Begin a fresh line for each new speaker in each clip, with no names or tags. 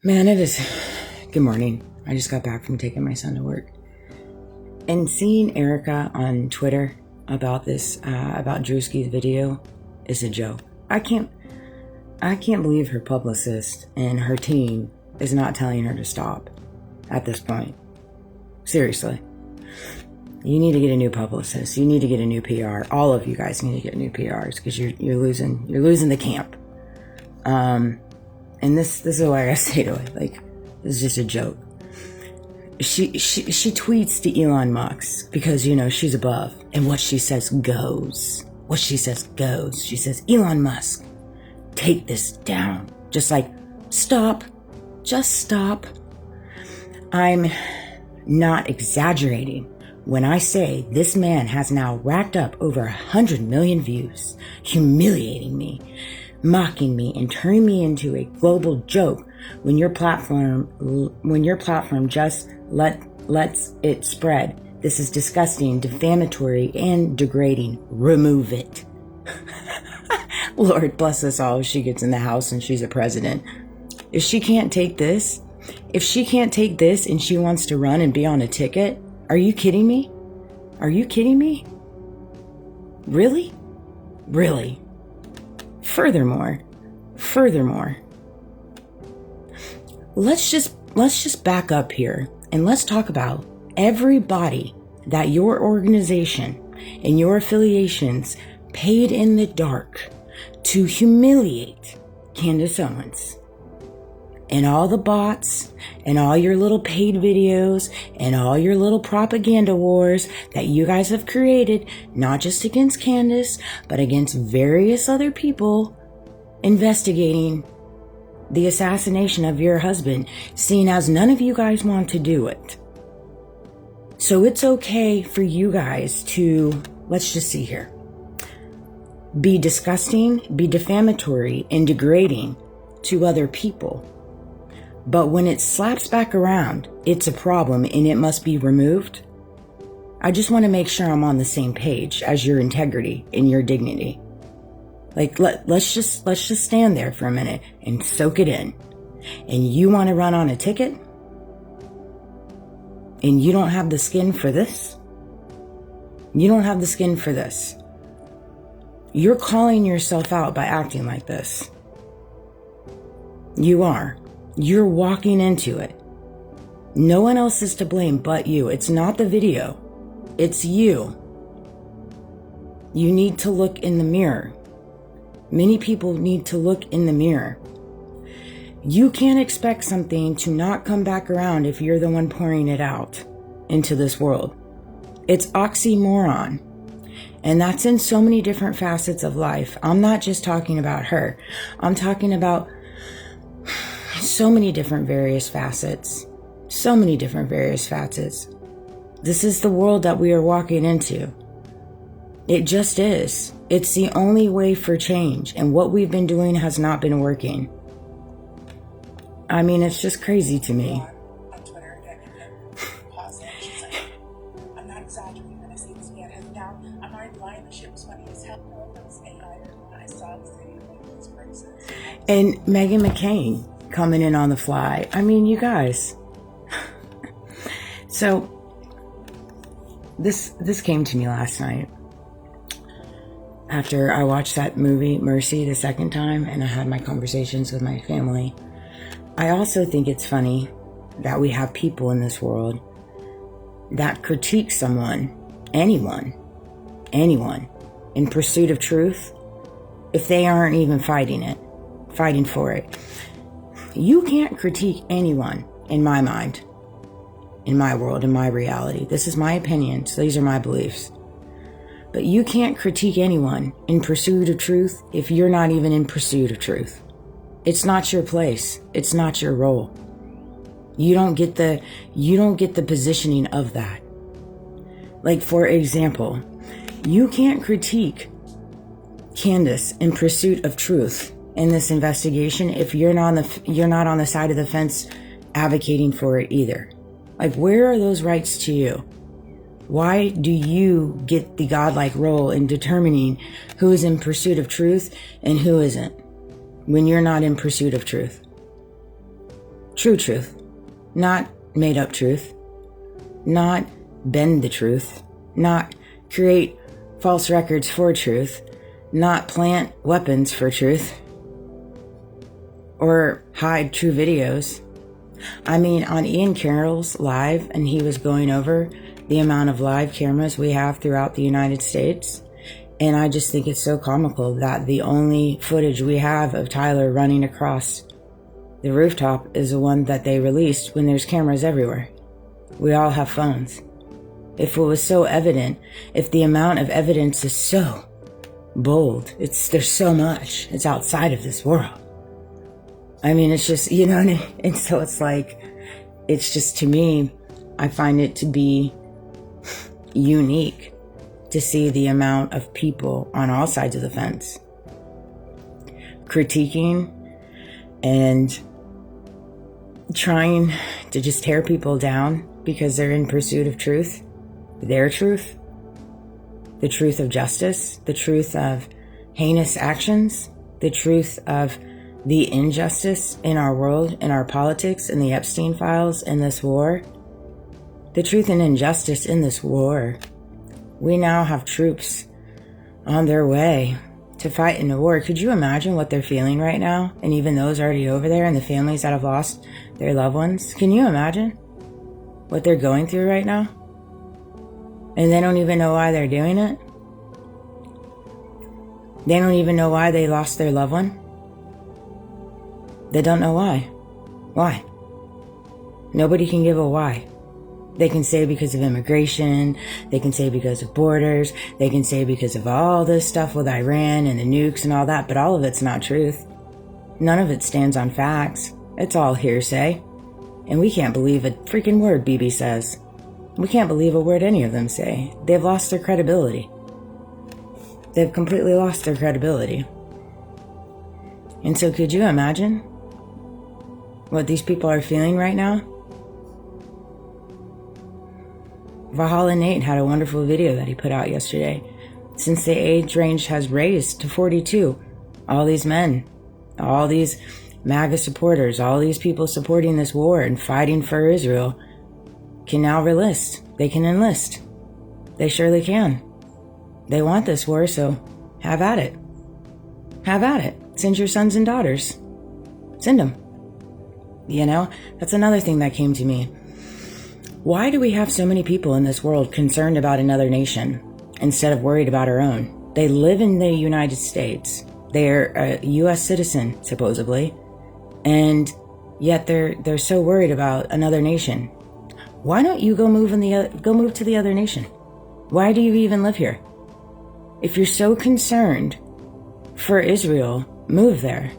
Man, it is. Good morning. I just got back from taking my son to work. And seeing Erica on Twitter about this, about Drewski's video is a joke. I can't believe her publicist and her team is not telling her to stop at this point. Seriously. You need to get a new publicist. You need to get a new PR. All of you guys need to get new PRs because you're losing the camp. And this is what I gotta say to it. Like, this is just a joke. She tweets to Elon Musk because, you know, she's above. And what she says goes. What she says goes. She says, Elon Musk, take this down. Just like, stop. Just stop. I'm not exaggerating when I say this man has now racked up over 100 million views, humiliating me, mocking me, and turning me into a global joke when your platform just lets it spread. This is disgusting, defamatory, and degrading. Remove it. Lord bless us all if she gets in the house and she's a president. If she can't take this, and she wants to run and be on a ticket, are you kidding me? Are you kidding me? Really? Really? Furthermore, let's just back up here and let's talk about everybody that your organization and your affiliations paid in the dark to humiliate Candace Owens. And all the bots and all your little paid videos and all your little propaganda wars that you guys have created, not just against Candace, but against various other people investigating the assassination of your husband, seeing as none of you guys want to do it. So it's okay for you guys to, let's just see here, be disgusting, be defamatory, and degrading to other people. But when it slaps back around, it's a problem and it must be removed. I just want to make sure I'm on the same page as your integrity and your dignity. Like, let's just stand there for a minute and soak it in. And you want to run on a ticket? And you don't have the skin for this? You don't have the skin for this. You're calling yourself out by acting like this. You are. You're walking into it. No one else is to blame but you. It's not the video. It's you. You need to look in the mirror. Many people need to look in the mirror. You can't expect something to not come back around if you're the one pouring it out into this world. It's oxymoron. And that's in so many different facets of life. I'm not just talking about her. I'm talking about so many different various facets. So many different various facets. This is the world that we are walking into. It just is. It's the only way for change. And what we've been doing has not been working. I mean, it's just crazy to me.
On Twitter, I'm not exaggerating when I say this man has now, I'm not even lying, the shit was funny as hell. That was AI, I saw this video of those braces.
And Meghan McCain coming in on the fly. I mean, you guys. So, this came to me last night after I watched that movie, Mercy, the second time, and I had my conversations with my family. I also think it's funny that we have people in this world that critique someone, anyone, in pursuit of truth, if they aren't even fighting for it. You can't critique anyone, in my mind, in my world, in my reality. This is my opinion, so these are my beliefs. But you can't critique anyone in pursuit of truth if you're not even in pursuit of truth. It's not your place. It's not your role. You don't get the positioning of that. Like, for example, you can't critique Candace in pursuit of truth in this investigation if you're not on the side of the fence advocating for it either. Like, where are those rights to you? Why do you get the godlike role in determining who is in pursuit of truth and who isn't when you're not in pursuit of truth? True truth. Not made up truth. Not bend the truth. Not create false records for truth. Not plant weapons for truth. Or hide true videos. I mean, on Ian Carroll's live, and he was going over the amount of live cameras we have throughout the United States. And I just think it's so comical that the only footage we have of Tyler running across the rooftop is the one that they released when there's cameras everywhere. We all have phones. If it was so evident, if the amount of evidence is so bold, there's so much, it's outside of this world. I mean, it's just, you know what I mean? And so it's like, it's just, to me, I find it to be unique to see the amount of people on all sides of the fence critiquing and trying to just tear people down because they're in pursuit of truth, their truth, the truth of justice, the truth of heinous actions, the truth of the injustice in our world, in our politics, in the Epstein files, in this war, the truth and injustice in this war. We now have troops on their way to fight in the war. Could you imagine what they're feeling right now? And even those already over there and the families that have lost their loved ones. Can you imagine what they're going through right now? And they don't even know why they're doing it. They don't even know why they lost their loved one. They don't know why. Why? Nobody can give a why. They can say because of immigration, they can say because of borders, they can say because of all this stuff with Iran and the nukes and all that, but all of it's not truth. None of it stands on facts. It's all hearsay. And we can't believe a freaking word Bibi says. We can't believe a word any of them say. They've lost their credibility. They've completely lost their credibility. And so could you imagine what these people are feeling right now? Valhalla Nate had a wonderful video that he put out yesterday. Since the age range has raised to 42, all these men, all these MAGA supporters, all these people supporting this war and fighting for Israel can now enlist. They can enlist. They surely can. They want this war, so have at it. Have at it. Send your sons and daughters. Send them. You know, that's another thing that came to me. Why do we have so many people in this world concerned about another nation instead of worried about our own? They live in the United States. They're a U.S. citizen, supposedly, and yet they're so worried about another nation. Why don't you go move to the other nation? Why do you even live here? If you're so concerned for Israel, move there.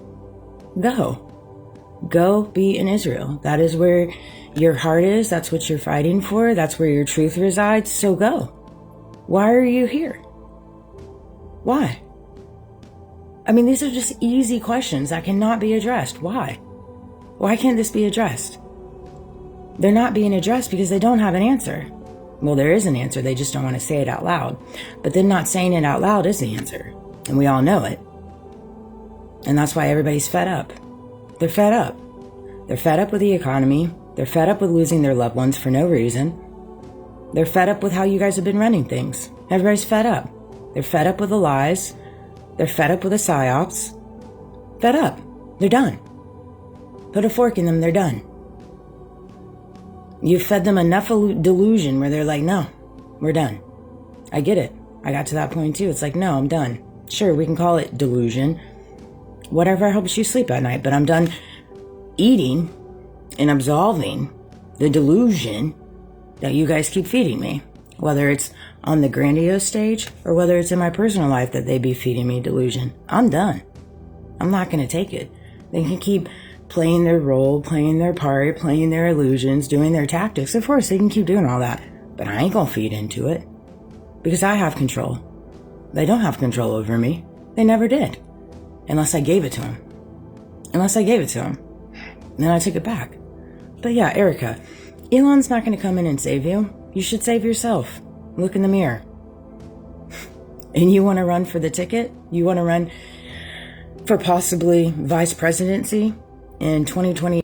Go be in Israel. That is where your heart is. That's what you're fighting for. That's where your truth resides. So go. Why are you here? Why? I mean, these are just easy questions that cannot be addressed. Why? Why can't this be addressed? They're not being addressed because they don't have an answer. Well, there is an answer. They just don't want to say it out loud. But then not saying it out loud is the answer. And we all know it. And that's why everybody's fed up. They're fed up. They're fed up with the economy. They're fed up with losing their loved ones for no reason. They're fed up with how you guys have been running things. Everybody's fed up. They're fed up with the lies. They're fed up with the psyops. Fed up. They're done. Put a fork in them, they're done. You've fed them enough delusion where they're like, no, we're done. I get it. I got to that point too. It's like, no, I'm done. Sure, we can call it delusion. Whatever helps you sleep at night, but I'm done eating and absolving the delusion that you guys keep feeding me. Whether it's on the grandiose stage or whether it's in my personal life that they be feeding me delusion. I'm done. I'm not going to take it. They can keep playing their role, playing their part, playing their illusions, doing their tactics. Of course, they can keep doing all that. But I ain't going to feed into it. Because I have control. They don't have control over me. They never did. Unless I gave it to them. Then I took it back. But yeah, Erica, Elon's not going to come in and save you. You should save yourself. Look in the mirror. And you want to run for the ticket? You want to run for possibly vice presidency in 2020?